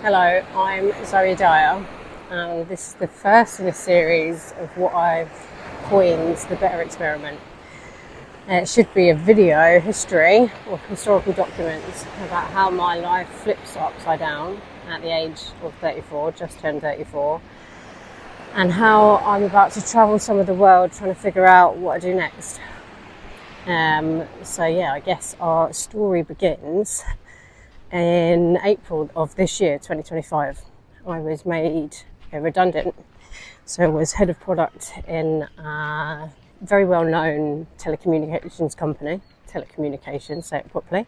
Hello, I'm Zoe Dyer, and this is the first in a series of what I've coined the Better Experiment. It should be a video history or historical documents about how my life flips upside down at the age of 34, just turned 34, and how I'm about to travel some of the world trying to figure out what I do next. I guess our story begins in April of this year, 2025. I was made redundant. So I was head of product in a very well-known telecommunications company. Telecommunications, say it properly.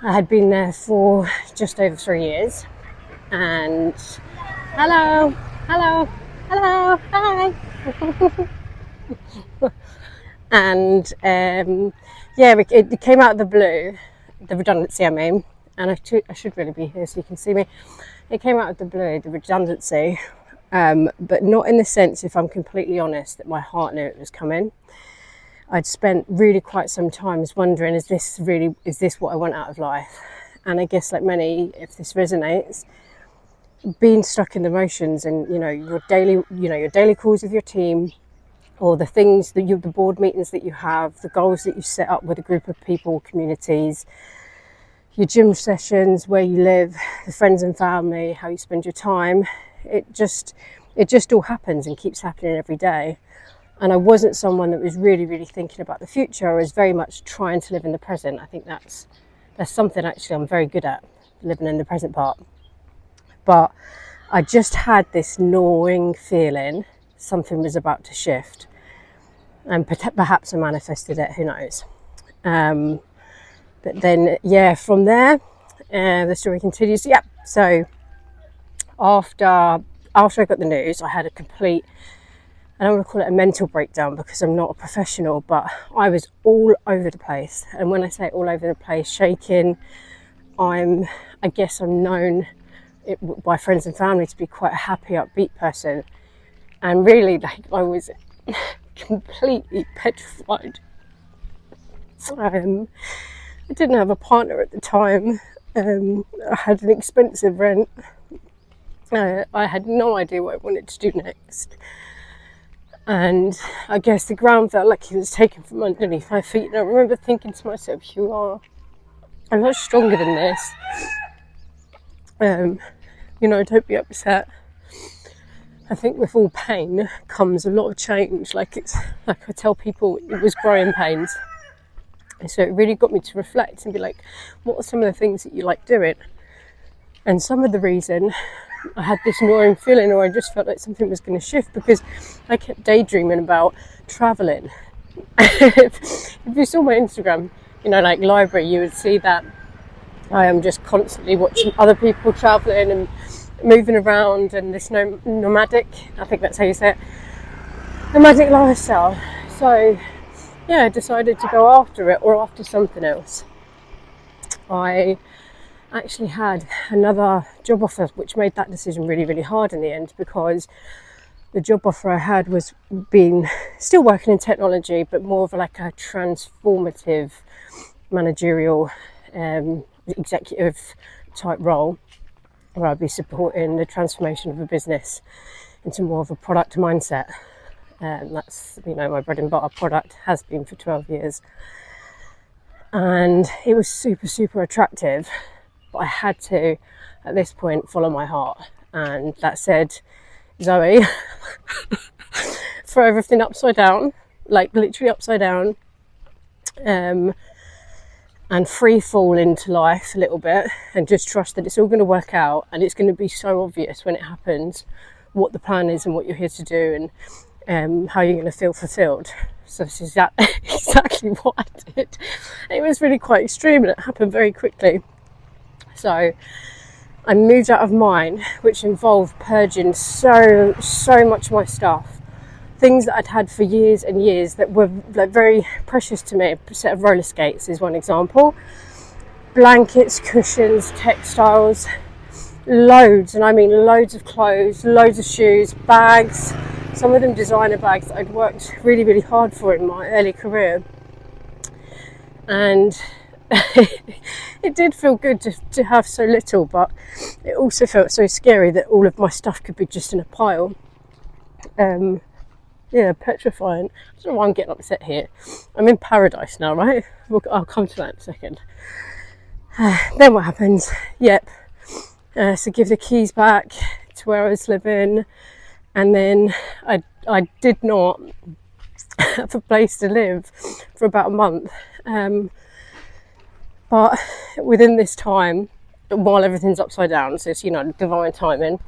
I had been there for just over 3 years. And hello, hi. And it came out of the blue. The redundancy, I mean, and I should really be here so you can see me. It came out of the blue, the redundancy, but not in the sense, if I'm completely honest, that my heart knew it was coming. I'd spent really quite some time wondering, is this what I want out of life? And I guess, like many, if this resonates, being stuck in the motions and your daily calls with your team, or the things that the board meetings that you have, the goals that you set up with a group of people, communities, your gym sessions, where you live, the friends and family, how you spend your time. It just all happens and keeps happening every day. And I wasn't someone that was really, really thinking about the future. I was very much trying to live in the present. I think that's something actually I'm very good at, living in the present part. But I just had this gnawing feeling something was about to shift. And perhaps I manifested it, who knows. But then, from there, the story continues. So after I got the news, I had a complete, I don't want to call it a mental breakdown because I'm not a professional, but I was all over the place. And when I say all over the place, shaking, I guess I'm known by friends and family to be quite a happy, upbeat person. And really, I was completely petrified. I didn't have a partner at the time. I had an expensive rent. I had no idea what I wanted to do next. And I guess the ground felt like it was taken from underneath my feet. And I remember thinking to myself, you are a lot stronger than this. Don't be upset. I think with all pain comes a lot of change. Like I tell people, it was growing pains. And so it really got me to reflect and be like, what are some of the things that you like doing? And some of the reason I had this gnawing feeling, or I just felt like something was going to shift, because I kept daydreaming about traveling. If you saw my Instagram, like library, you would see that I am just constantly watching other people traveling and moving around, and this nomadic, I think that's how you say it, nomadic lifestyle. So I decided to go after it, or after something else. I actually had another job offer, which made that decision really, really hard in the end, because the job offer I had was still working in technology, but more of like a transformative managerial executive type role, where I'd be supporting the transformation of a business into more of a product mindset. And that's, my bread and butter product has been for 12 years. And it was super, super attractive, but I had to, at this point, follow my heart. And that said, Zoe, throw everything upside down, like literally upside down, and free fall into life a little bit, and just trust that it's all going to work out, and it's going to be so obvious when it happens what the plan is and what you're here to do, and how you're going to feel fulfilled. So this is exactly what I did. It was really quite extreme, and it happened very quickly. So I moved out of mine, which involved purging so much of my stuff. Things that I'd had for years and years that were like very precious to me. A set of roller skates is one example. Blankets, cushions, textiles, loads, and I mean loads of clothes, loads of shoes, bags, some of them designer bags that I'd worked really, really hard for in my early career. And it did feel good to have so little, but it also felt so scary that all of my stuff could be just in a pile. Yeah, petrifying. I don't know why I'm getting upset here. I'm in paradise now, right? I'll come to that in a second. Then what happens? Yep. So give the keys back to where I was living, and then I did not have a place to live for about a month. But within this time, while everything's upside down, so it's, divine timing,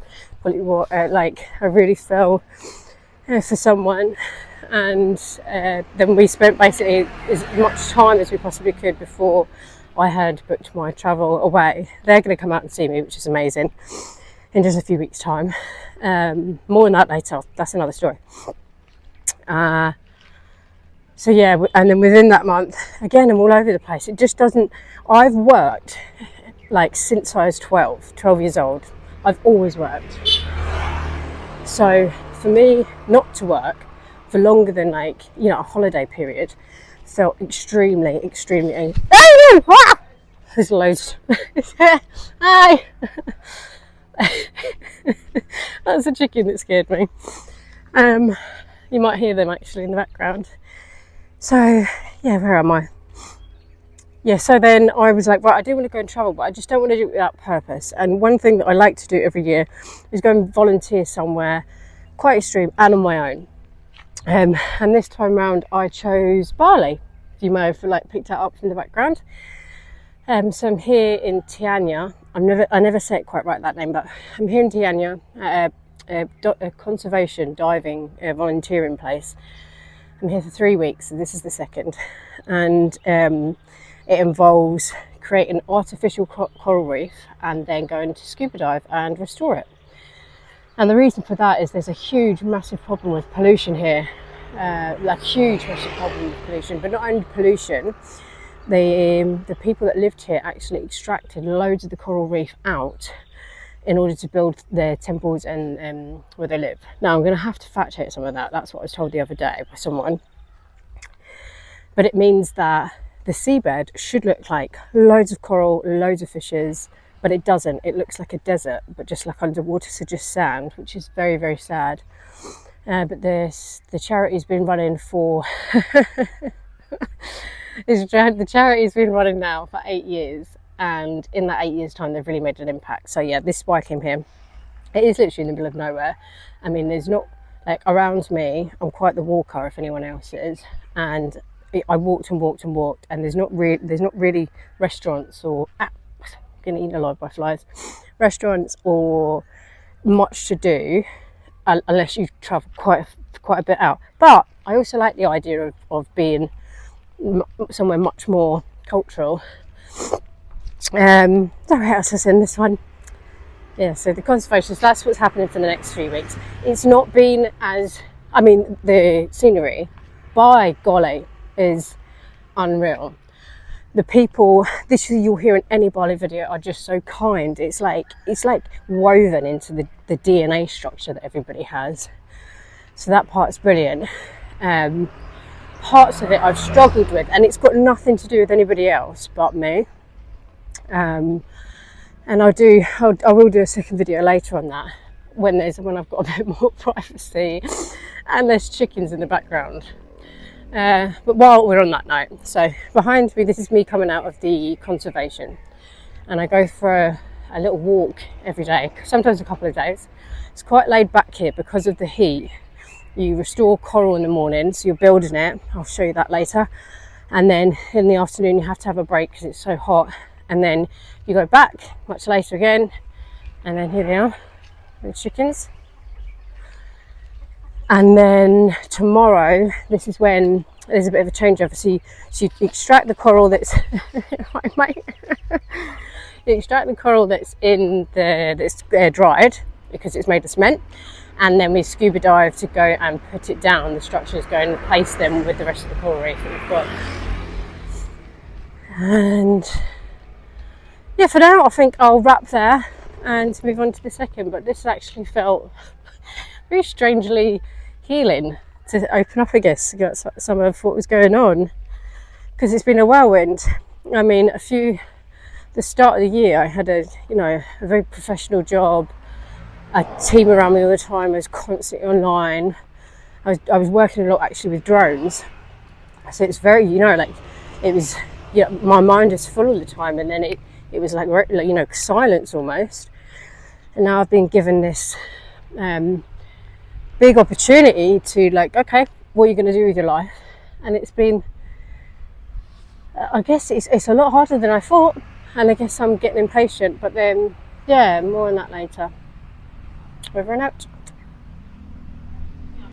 like I really fell for someone, and then we spent basically as much time as we possibly could before I had booked my travel away. They're going to come out and see me, which is amazing, in just a few weeks' time. More on that later. That's another story. So yeah, and then within that month, again, I'm all over the place. It just doesn't. I've worked like since I was 12 years old. I've always worked. So for me not to work for longer than a holiday period felt extremely there's loads. Hi. That's a chicken that scared me. You might hear them actually in the background. So yeah, where am I? Yeah, so then I was like, right, I do want to go and travel, but I just don't want to do it without purpose. And one thing that I like to do every year is go and volunteer somewhere quite extreme and on my own. And this time round I chose Bali. You may have picked that up from the background. So I'm here in Tianya. I never say it quite right, that name, but I'm here in Tianya, a conservation diving volunteering place. I'm here for 3 weeks, and this is the second. And it involves creating artificial coral reef and then going to scuba dive and restore it. And the reason for that is there's a huge, massive problem with pollution here. Huge, massive problem with pollution. But not only pollution, the people that lived here actually extracted loads of the coral reef out in order to build their temples and where they live. Now, I'm going to have to fact check some of that. That's what I was told the other day by someone. But it means that the seabed should look like loads of coral, loads of fishes, but it doesn't. It looks like a desert, but just like underwater, so just sand, which is very, very sad. But the charity's been running for the charity's been running now for 8 years, and in that 8 years' time, they've really made an impact. So yeah, this is why I came here. It is literally in the middle of nowhere. I mean, there's not around me. I'm quite the walker, if anyone else is, and I walked and walked and walked, and there's not really restaurants or getting eaten alive by flies, restaurants or much to do unless you travel quite a bit out. But I also like the idea of being somewhere much more cultural. Sorry, what else was in this one? Yeah, so the conservations, that's what's happening for the next 3 weeks. It's not been the scenery, by golly, is unreal. The people, this you'll hear in any Bali video, are just so kind. It's like woven into the DNA structure that everybody has. So that part's brilliant. Parts of it I've struggled with, and it's got nothing to do with anybody else but me. And I will do a second video later on that when I've got a bit more privacy and less chickens in the background. But while we're on that note, so behind me, this is me coming out of the conservation, and I go for a little walk every day, sometimes a couple of days. It's quite laid back here because of the heat. You restore coral in the morning, so you're building it. I'll show you that later. And then in the afternoon, you have to have a break because it's so hot. And then you go back much later again. And then here they are, the chickens. And then tomorrow, this is when there's a bit of a changeover. So you extract the coral that's right, mate. You extract the coral that's dried because it's made of cement, and then we scuba dive to go and put it down. The structures go and replace them with the rest of the coral reef that we've got. And yeah, for now I think I'll wrap there and move on to the second. But this actually felt very strangely healing to open up, I guess, to get some of what was going on, because it's been a whirlwind. I mean, the start of the year, I had a very professional job, a team around me all the time. I was constantly online. I was working a lot actually with drones, so it's very, it was, my mind was full all the time, and then it was like, silence almost. And now I've been given this big opportunity to, like, okay, what are you going to do with your life? And it's been, I guess it's a lot harder than I thought, and I guess I'm getting impatient, but then, yeah, more on that later. Over and out.